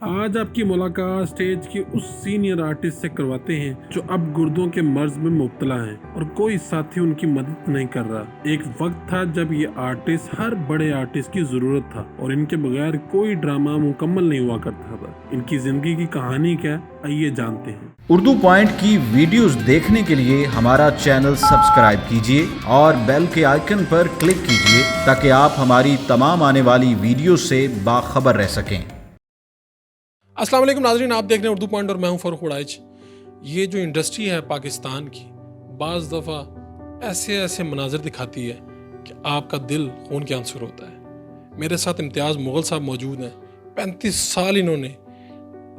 آج آپ کی ملاقات سٹیج کی اس سینئر آرٹسٹ سے کرواتے ہیں جو اب گردوں کے مرض میں مبتلا ہیں اور کوئی ساتھی ان کی مدد نہیں کر رہا۔ ایک وقت تھا جب یہ آرٹسٹ ہر بڑے آرٹسٹ کی ضرورت تھا اور ان کے بغیر کوئی ڈرامہ مکمل نہیں ہوا کرتا تھا۔ ان کی زندگی کی کہانی کیا، آئیے جانتے ہیں۔ اردو پوائنٹ کی ویڈیوز دیکھنے کے لیے ہمارا چینل سبسکرائب کیجیے اور بیل کے آئیکن پر کلک کیجیے تاکہ آپ ہماری تمام آنے والی ویڈیوز سے باخبر رہ سکیں۔ السلام علیکم ناظرین، آپ دیکھ رہے ہیں اردو پوائنٹ اور میں ہوں فاروق وڑائچ۔ یہ جو انڈسٹری ہے پاکستان کی بعض دفعہ ایسے مناظر دکھاتی ہے کہ آپ کا دل خون کے آنسر ہوتا ہے۔ میرے ساتھ امتیاز مغل صاحب موجود ہیں۔ 35 سال انہوں نے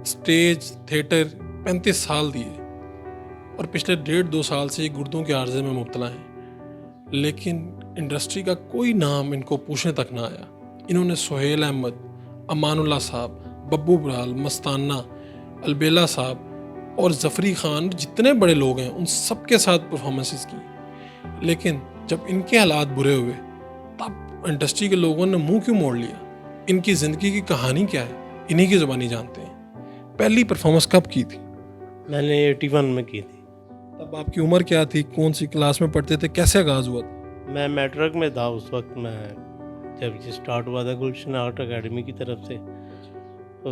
سٹیج تھیٹر 35 سال دیے اور پچھلے 1.5-2 سال سے یہ گردوں کے عارضے میں مبتلا ہیں، لیکن انڈسٹری کا کوئی نام ان کو پوچھنے تک نہ آیا۔ انہوں نے سہیل احمد، امان اللہ صاحب، ببو برال، مستانہ، البیلا صاحب اور ظفری خان، جتنے بڑے لوگ ہیں ان سب کے ساتھ پرفارمنسز کی، لیکن جب ان کے حالات برے ہوئے تب انڈسٹری کے لوگوں نے منہ کیوں موڑ لیا؟ ان کی زندگی کی کہانی کیا ہے، انہی کی زبانی جانتے ہیں۔ پہلی پرفارمنس کب کی تھی؟ میں نے 81 میں کی تھی۔ تب آپ کی عمر کیا تھی؟ کون سی کلاس میں پڑھتے تھے؟ کیسے آغاز ہوا تھا؟ میں میٹرک میں تھا اس وقت، میں جب یہ سٹارٹ ہوا تھا گلشن آرٹ اکیڈمی کی طرف سے،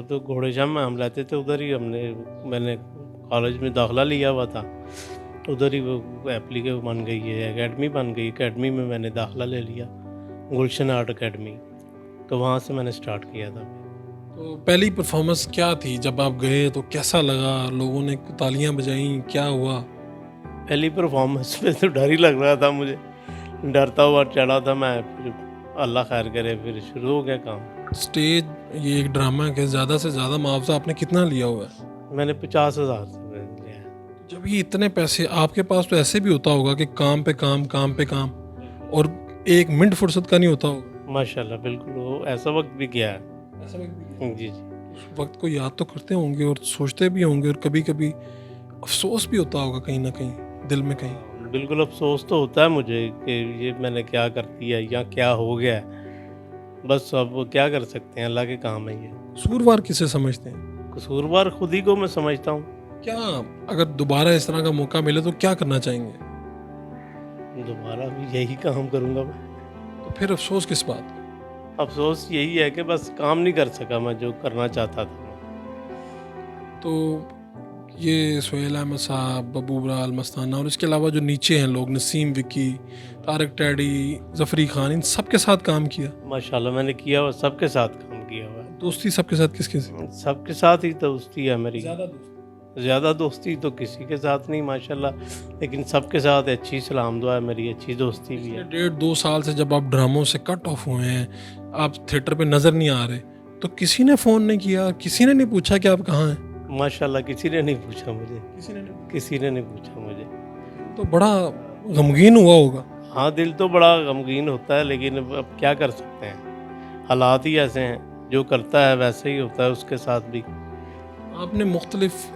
تو گھوڑے شام میں ہم لیتے تھے، ادھر ہی میں نے کالج میں داخلہ لیا ہوا تھا، ادھر ہی وہ ایپلیکیشن بن گئی ہے، اکیڈمی بن گئی، اکیڈمی میں میں نے داخلہ لے لیا، گلشن آرٹ اکیڈمی، تو وہاں سے میں نے سٹارٹ کیا تھا۔ تو پہلی پرفارمنس کیا تھی؟ جب آپ گئے تو کیسا لگا؟ لوگوں نے تالیاں بجائیں؟ کیا ہوا؟ پہلی پرفارمنس میں تو ڈر ہی لگ رہا تھا، مجھے ڈرتا ہوا چڑھا تھا میں، پھر اللہ خیر کرے پھر شروع ہو گیا کام۔ سٹیج یہ ایک ڈرامہ کے زیادہ سے زیادہ معاوضہ آپ نے کتنا لیا ہوا ہے؟ میں نے 50,000 لیا ہے۔ جب یہ اتنے پیسے آپ کے پاس، تو ایسے بھی ہوتا ہوگا کہ کام پہ کام، کام پہ کام، اور ایک منٹ فرصت کا نہیں ہوتا ہوگا؟ ماشاءاللہ بالکل، وہ ایسا وقت بھی گیا ہے۔ ایسا وقت بھی جی اس وقت کو یاد تو کرتے ہوں گے اور سوچتے بھی ہوں گے، اور کبھی کبھی افسوس بھی ہوتا ہوگا کہیں نہ کہیں دل میں کہیں؟ بالکل افسوس تو ہوتا ہے مجھے کہ یہ میں نے کیا کر دیا یا کیا ہو گیا ہے، بس اب وہ کیا کر سکتے ہیں، اللہ کے کام ہے یہ۔ قصوروار کسے سمجھتے ہیں؟ قصوروار خود ہی کو میں سمجھتا ہوں۔ کیا اگر دوبارہ اس طرح کا موقع ملے تو کیا کرنا چاہیں گے؟ دوبارہ بھی یہی کام کروں گا میں۔ تو پھر افسوس کس بات کا؟ افسوس یہی ہے کہ بس کام نہیں کر سکا میں جو کرنا چاہتا تھا۔ تو یہ سہیل احمد صاحب، ببو برال، مستانہ، اور اس کے علاوہ جو نیچے ہیں لوگ، نسیم وکی، طارق ٹیڈی، ظفری خان، ان سب کے ساتھ کام کیا؟ ماشاءاللہ میں نے کیا ہوا، سب کے ساتھ کام کیا ہوا ہے۔ دوستی سب کے ساتھ کس کے ساتھ؟ سب کے ساتھ ہی دوستی ہے میری۔ دوستی؟ زیادہ دوستی تو کسی کے ساتھ نہیں ماشاءاللہ، لیکن سب کے ساتھ اچھی سلام دعا ہے میری، اچھی دوستی بھی ہے۔ 1.5-2 سال سے جب آپ ڈراموں سے کٹ آف ہوئے ہیں، آپ تھیٹر پہ نظر نہیں آ رہے، تو کسی نے فون نہیں کیا؟ کسی نے نہیں پوچھا کہ آپ کہاں ہیں؟ ماشاءاللہ کسی نے نہیں پوچھا مجھے، کسی نے نہیں پوچھا مجھے۔ تو بڑا غمگین ہوا ہوگا؟ ہاں دل تو بڑا غمگین ہوتا ہے، لیکن اب کیا کر سکتے ہیں، حالات ہی ایسے ہیں، جو کرتا ہے ویسے ہی ہوتا ہے اس کے ساتھ بھی۔ آپ نے مختلف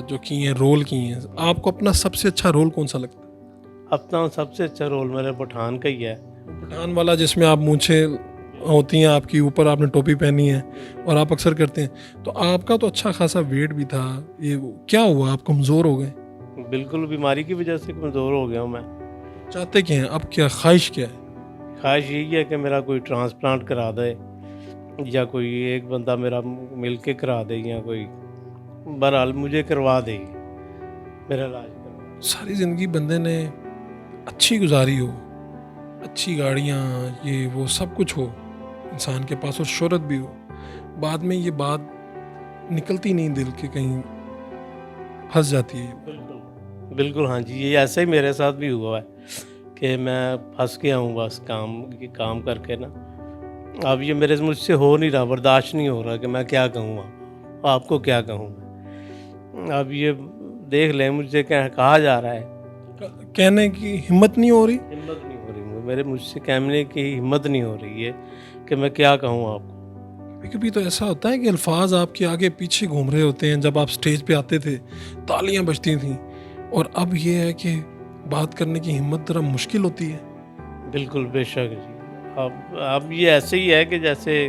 جو کی ہیں، رول کی ہیں، آپ کو اپنا سب سے اچھا رول کون سا لگتا ہے؟ اپنا سب سے اچھا رول میرے پٹھان کا ہی ہے۔ پٹھان والا جس میں آپ مونچھیں ہوتی ہیں آپ کی، اوپر آپ نے ٹوپی پہنی ہے اور آپ اکثر کرتے ہیں، تو آپ کا تو اچھا خاصا ویٹ بھی تھا، یہ کیا ہوا؟ آپ کمزور ہو گئے؟ بالکل بیماری کی وجہ سے کمزور ہو گیا ہوں میں۔ چاہتے کیا ہیں اب؟ کیا خواہش کیا ہے؟ خواہش یہی ہے کہ میرا کوئی ٹرانسپلانٹ کرا دے، یا کوئی ایک بندہ میرا مل کے کرا دے، یا کوئی بہرحال مجھے کروا دے، میرا علاج کروا۔ ساری زندگی بندے نے اچھی گزاری ہو، اچھی گاڑیاں، یہ وہ سب کچھ ہو انسان کے پاس، اور شہرت بھی ہو، بعد میں یہ بات نکلتی نہیں دل کے، کہیں پھنس جاتی ہے۔ بالکل بالکل، ہاں جی، یہ ایسا ہی میرے ساتھ بھی ہوا ہے کہ میں پھنس گیا ہوں بس کام کر کے نا۔ اب یہ مجھ سے ہو نہیں رہا، برداشت نہیں ہو رہا کہ میں کیا کہوں، آپ کو کیا کہوں میں۔ اب یہ دیکھ لیں، مجھ سے کہا جا رہا ہے، کہنے کی ہمت نہیں ہو رہی؟ ہمت نہیں ہو رہی مجھ سے کہنے کی ہمت نہیں ہو رہی ہے کہ میں کیا کہوں آپ کو۔ کبھی کبھی تو ایسا ہوتا ہے کہ الفاظ آپ کے آگے پیچھے گھوم رہے ہوتے ہیں۔ جب آپ سٹیج پہ آتے تھے تالیاں بجتی تھیں، اور اب یہ ہے کہ بات کرنے کی ہمت ذرا مشکل ہوتی ہے۔ بالکل بے شک جی، اب یہ ایسے ہی ہے کہ جیسے